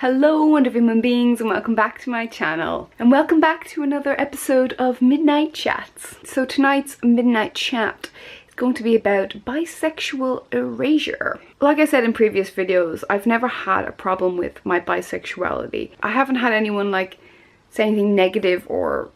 Hello wonderful human beings, and welcome back to my channel. And welcome back to another episode of Midnight Chats. So tonight's Midnight Chat is going to be about bisexual erasure. Like I said in previous videos, I've never had a problem with my bisexuality. I haven't had anyone like say anything negative or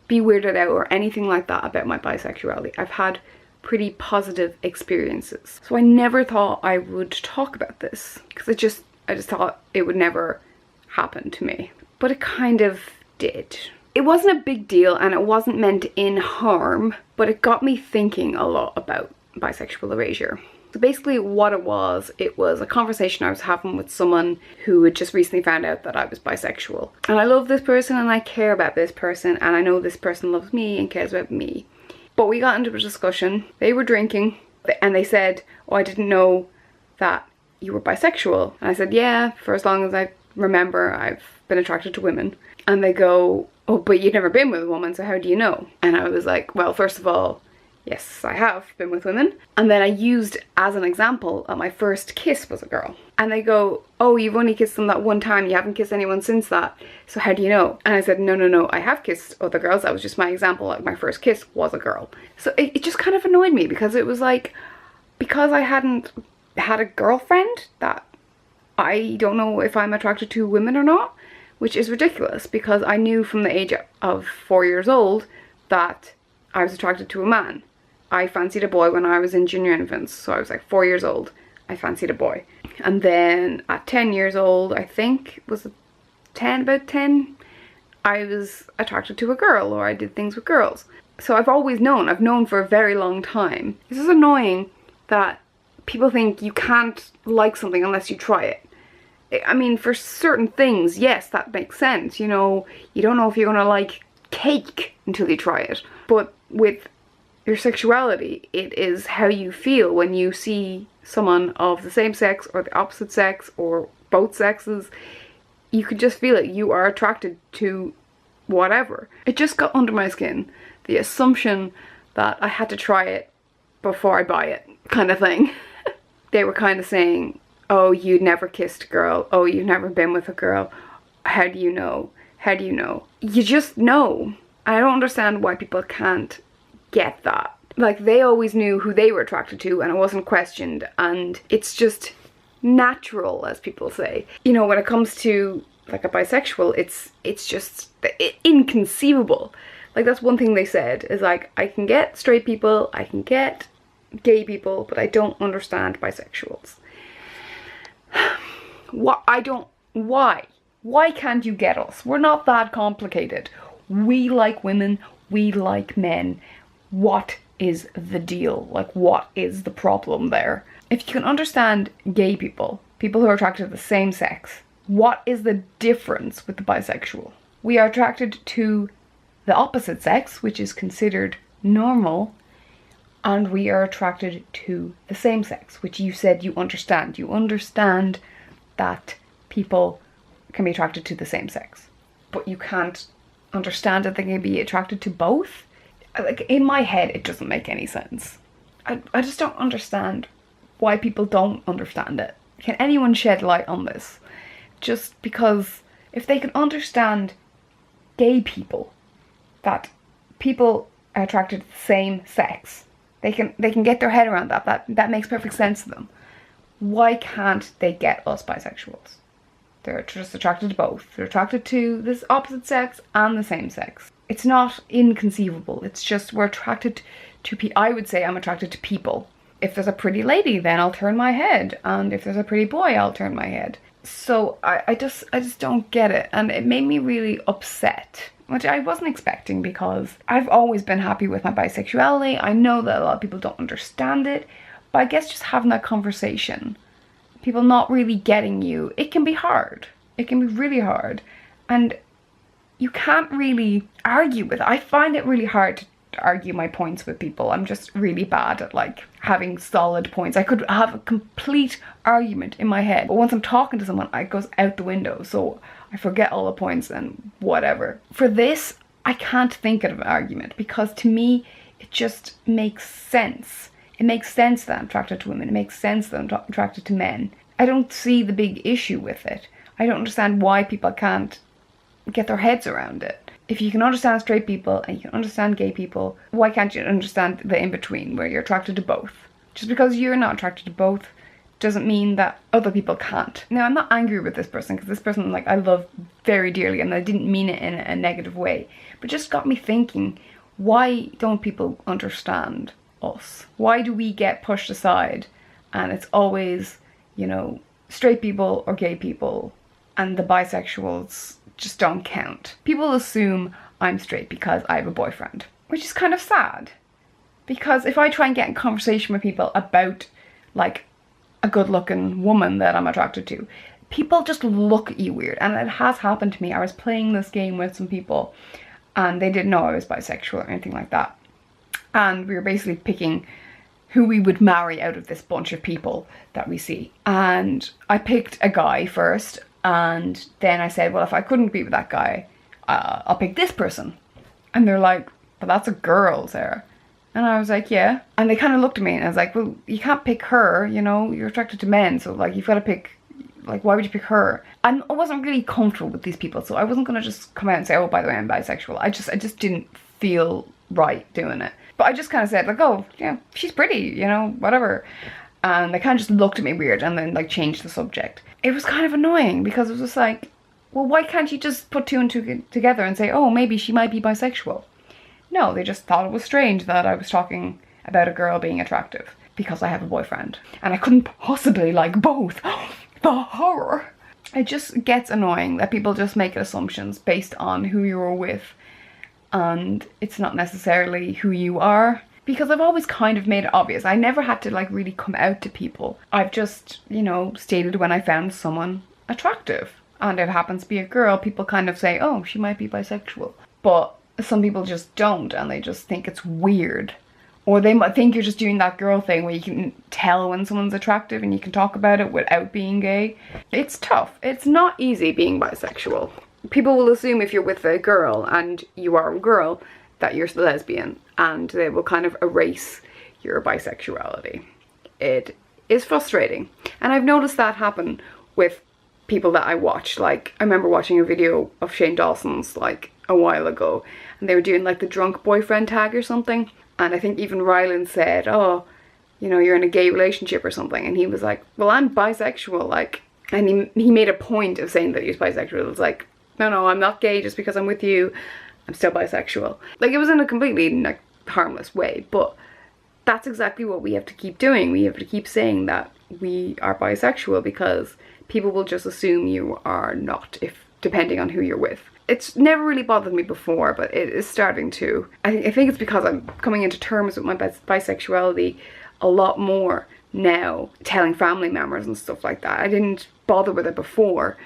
be weirded out or anything like that about my bisexuality. I've had pretty positive experiences. So I never thought I would talk about this because I just thought it would never happen to me. But it kind of did. It wasn't a big deal and it wasn't meant in harm, but it got me thinking a lot about bisexual erasure. So basically what it was a conversation I was having with someone who had just recently found out that I was bisexual. And I love this person and I care about this person and I know this person loves me and cares about me. But we got into a discussion. They were drinking and they said, "Oh, I didn't know that you were bisexual." And I said, "Yeah, for as long as I remember, I've been attracted to women." And they go, "Oh, but you've never been with a woman, so how do you know?" And I was like, "Well, first of all, yes, I have been with women." And then I used as an example that my first kiss was a girl. And they go, "Oh, you've only kissed them that one time, you haven't kissed anyone since that, so how do you know?" And I said, no, I have kissed other girls. That was just my example, like my first kiss was a girl. So it just kind of annoyed me because it was like, because I hadn't had a girlfriend, that I don't know if I'm attracted to women or not, which is ridiculous because I knew from the age of 4 years old that I was attracted to a man. I fancied a boy when I was in junior infants, so I was like 4 years old. I fancied a boy. And then at 10 years old, I think, was it 10, about 10, I was attracted to a girl, or I did things with girls. So I've known for a very long time. This is annoying that people think you can't like something unless you try it. I mean, for certain things, yes, that makes sense. You know, you don't know if you're gonna like cake until you try it. But with your sexuality, it is how you feel when you see someone of the same sex or the opposite sex or both sexes. You can just feel it. You are attracted to whatever. It just got under my skin. The assumption that I had to try it before I buy it, kind of thing. They were kind of saying, "Oh, you never kissed a girl. Oh, you've never been with a girl. How do you know? How do you know?" You just know. I don't understand why people can't get that. Like, they always knew who they were attracted to and it wasn't questioned, and it's just natural, as people say. You know, when it comes to like a bisexual, it's just inconceivable. Like, that's one thing they said, is like, I can get straight people, I can get gay people, but I don't understand bisexuals. Why can't you get us? We're not that complicated. We like women, we like men. What is the deal? Like, what is the problem there? If you can understand gay people, people who are attracted to the same sex, what is the difference with the bisexual? We are attracted to the opposite sex, which is considered normal, and we are attracted to the same sex, which you said you understand. You understand that people can be attracted to the same sex, but you can't understand that they can be attracted to both? Like, in my head, it doesn't make any sense. I just don't understand why people don't understand it. Can anyone shed light on this? Just because if they can understand gay people, that people are attracted to the same sex, they can get their head around that makes perfect sense to them. Why can't they get us bisexuals? They're just attracted to both. They're attracted to this opposite sex and the same sex. It's not inconceivable. It's just we're attracted to I would say I'm attracted to people. If there's a pretty lady, then I'll turn my head. And if there's a pretty boy, I'll turn my head. So I just don't get it. And it made me really upset, which I wasn't expecting because I've always been happy with my bisexuality. I know that a lot of people don't understand it, but I guess just having that conversation, people not really getting you, it can be hard. It can be really hard. And you can't really argue with it. I find it really hard to argue my points with people. I'm just really bad at like having solid points. I could have a complete argument in my head, but once I'm talking to someone, it goes out the window. So I forget all the points and whatever. For this, I can't think of an argument because to me, it just makes sense. It makes sense that I'm attracted to women. It makes sense that I'm attracted to men. I don't see the big issue with it. I don't understand why people can't get their heads around it. If you can understand straight people and you can understand gay people, why can't you understand the in-between where you're attracted to both? Just because you're not attracted to both doesn't mean that other people can't. Now, I'm not angry with this person, because this person, like, I love very dearly, and I didn't mean it in a negative way, but just got me thinking, why don't people understand us? Why do we get pushed aside and it's always, you know, straight people or gay people, and the bisexuals just don't count? People assume I'm straight because I have a boyfriend, which is kind of sad, because if I try and get in conversation with people about, like, a good-looking woman that I'm attracted to, people just look at you weird. And it has happened to me. I was playing this game with some people and they didn't know I was bisexual or anything like that, and we were basically picking who we would marry out of this bunch of people that we see. And I picked a guy first, and then I said, well, if I couldn't be with that guy, I'll pick this person. And they're like, but that's a girl, Sarah. And I was like, yeah. And they kind of looked at me and I was like, well, you can't pick her, you know, you're attracted to men, so like you've got to pick, like, why would you pick her? And I wasn't really comfortable with these people, so I wasn't gonna just come out and say, oh, by the way, I'm bisexual. I just didn't feel right doing it. But I just kind of said, like, oh, yeah, she's pretty, you know, whatever. And they kind of just looked at me weird and then, like, changed the subject. It was kind of annoying, because it was just like, well, why can't you just put two and two together and say, oh, maybe she might be bisexual? No, they just thought it was strange that I was talking about a girl being attractive because I have a boyfriend. And I couldn't possibly like both. The horror. It just gets annoying that people just make assumptions based on who you were with, and it's not necessarily who you are. Because I've always kind of made it obvious. I never had to, like, really come out to people. I've just, you know, stated when I found someone attractive. And if it happens to be a girl, people kind of say, oh, she might be bisexual. But some people just don't, and they just think it's weird. Or they might think you're just doing that girl thing where you can tell when someone's attractive and you can talk about it without being gay. It's tough. It's not easy being bisexual. People will assume if you're with a girl and you are a girl that you're lesbian, and they will kind of erase your bisexuality. It is frustrating. And I've noticed that happen with people that I watch. Like, I remember watching a video of Shane Dawson's, like, a while ago, and they were doing, like, the drunk boyfriend tag or something. And I think even Rylan said, oh, you know, you're in a gay relationship or something. And he was like, well, I'm bisexual, like, and he made a point of saying that he was bisexual. It was like, no, I'm not gay just because I'm with you. I'm still bisexual. Like, it was in a completely, like, harmless way, but that's exactly what we have to keep doing. We have to keep saying that we are bisexual, because people will just assume you are not, if depending on who you're with. It's never really bothered me before, but it is starting to. I think it's because I'm coming into terms with my bisexuality a lot more now, telling family members and stuff like that. I didn't bother with it before.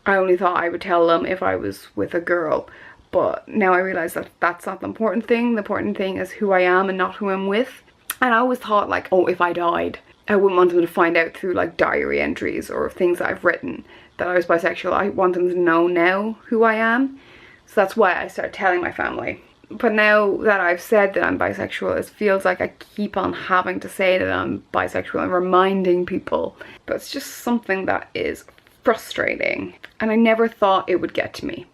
I only thought I would tell them if I was with a girl. But now I realise that that's not the important thing. The important thing is who I am and not who I'm with. And I always thought, like, oh, if I died, I wouldn't want them to find out through, like, diary entries or things that I've written that I was bisexual. I want them to know now who I am. So that's why I started telling my family. But now that I've said that I'm bisexual, it feels like I keep on having to say that I'm bisexual and reminding people. But it's just something that is frustrating. And I never thought it would get to me.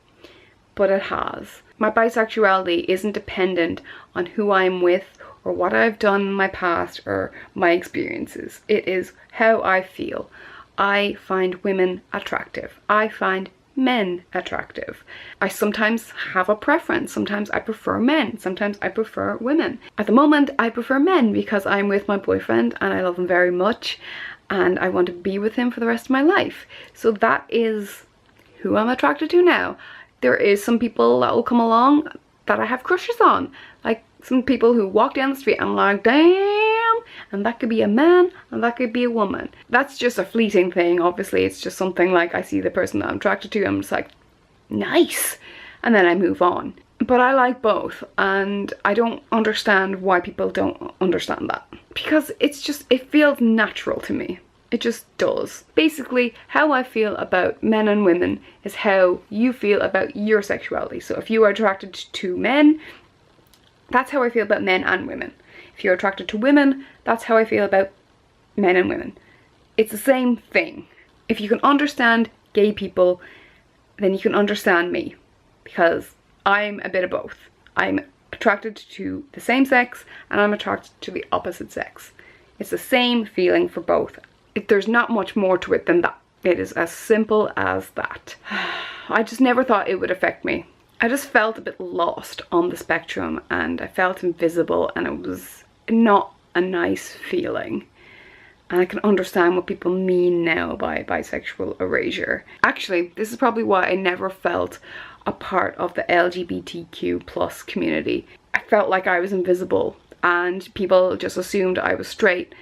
But it has. My bisexuality isn't dependent on who I'm with or what I've done in my past or my experiences. It is how I feel. I find women attractive. I find men attractive. I sometimes have a preference. Sometimes I prefer men. Sometimes I prefer women. At the moment, I prefer men because I'm with my boyfriend and I love him very much and I want to be with him for the rest of my life. So that is who I'm attracted to now. There is some people that will come along that I have crushes on. Like some people who walk down the street and I'm like, damn, and that could be a man and that could be a woman. That's just a fleeting thing. Obviously, it's just something like I see the person that I'm attracted to, I'm just like, nice, and then I move on. But I like both, and I don't understand why people don't understand that, because it's just, it feels natural to me. It just does. Basically, how I feel about men and women is how you feel about your sexuality. So if you are attracted to men, that's how I feel about men and women. If you're attracted to women, that's how I feel about men and women. It's the same thing. If you can understand gay people, then you can understand me, because I'm a bit of both. I'm attracted to the same sex and I'm attracted to the opposite sex. It's the same feeling for both. There's not much more to it than that. It is as simple as that. I just never thought it would affect me. I just felt a bit lost on the spectrum, and I felt invisible, and it was not a nice feeling. And I can understand what people mean now by bisexual erasure. Actually, this is probably why I never felt a part of the LGBTQ plus community. I felt like I was invisible, and people just assumed I was straight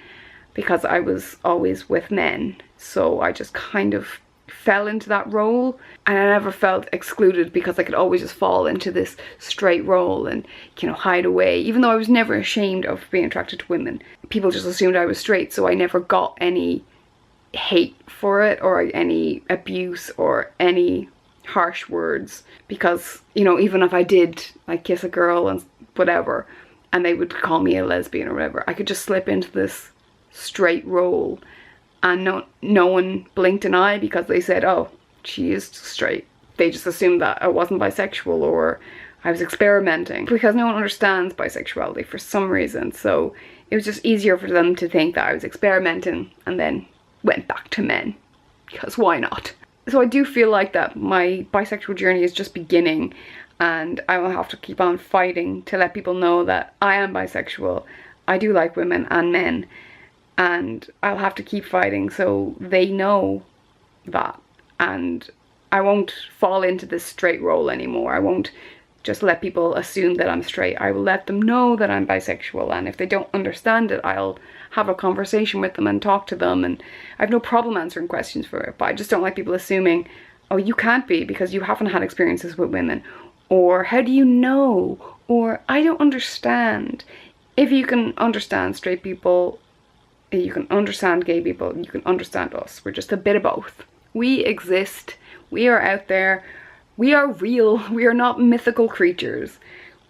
because I was always with men. So I just kind of fell into that role, and I never felt excluded because I could always just fall into this straight role and, you know, hide away. Even though I was never ashamed of being attracted to women, people just assumed I was straight, so I never got any hate for it or any abuse or any harsh words, because, you know, even if I did like kiss a girl and whatever and they would call me a lesbian or whatever, I could just slip into this straight role and no one blinked an eye because they said, oh, she is straight. They just assumed that I wasn't bisexual or I was experimenting, because no one understands bisexuality for some reason. So it was just easier for them to think that I was experimenting and then went back to men, because why not? So I do feel like that my bisexual journey is just beginning, and I will have to keep on fighting to let people know that I am bisexual. I do like women and men, and I'll have to keep fighting so they know that. And I won't fall into this straight role anymore. I won't just let people assume that I'm straight. I will let them know that I'm bisexual, and if they don't understand it, I'll have a conversation with them and talk to them, and I have no problem answering questions for it. But I just don't like people assuming, oh, you can't be because you haven't had experiences with women, or how do you know, or I don't understand. If you can understand straight people, you can understand gay people, you can understand us. We're just a bit of both. We exist, we are out there, we are real, we are not mythical creatures.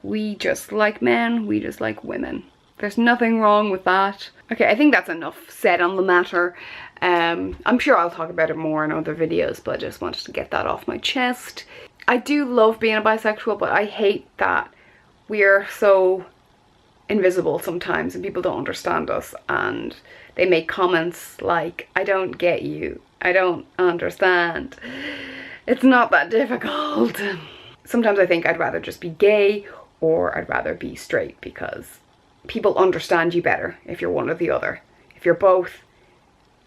We just like men, we just like women. There's nothing wrong with that. Okay, I think that's enough said on the matter. I'm sure I'll talk about it more in other videos, but I just wanted to get that off my chest. I do love being a bisexual, but I hate that we're so invisible sometimes and people don't understand us, and they make comments like, I don't get you, I don't understand. It's not that difficult. Sometimes I think I'd rather just be gay or I'd rather be straight, because people understand you better if you're one or the other. If you're both,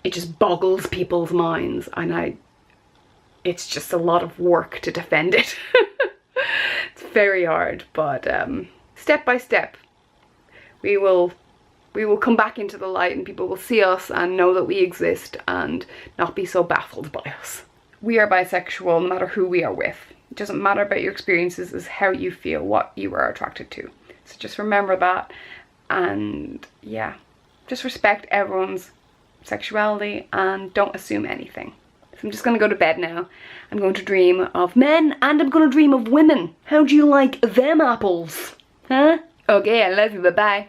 it just boggles people's minds, and it's just a lot of work to defend it. It's very hard, but step by step we will come back into the light, and people will see us and know that we exist and not be so baffled by us. We are bisexual no matter who we are with. It doesn't matter about your experiences, it's how you feel, what you are attracted to. So just remember that, and yeah, just respect everyone's sexuality and don't assume anything. So I'm just gonna go to bed now. I'm going to dream of men and I'm gonna dream of women. How do you like them apples? Huh? Okay, I love you, bye bye.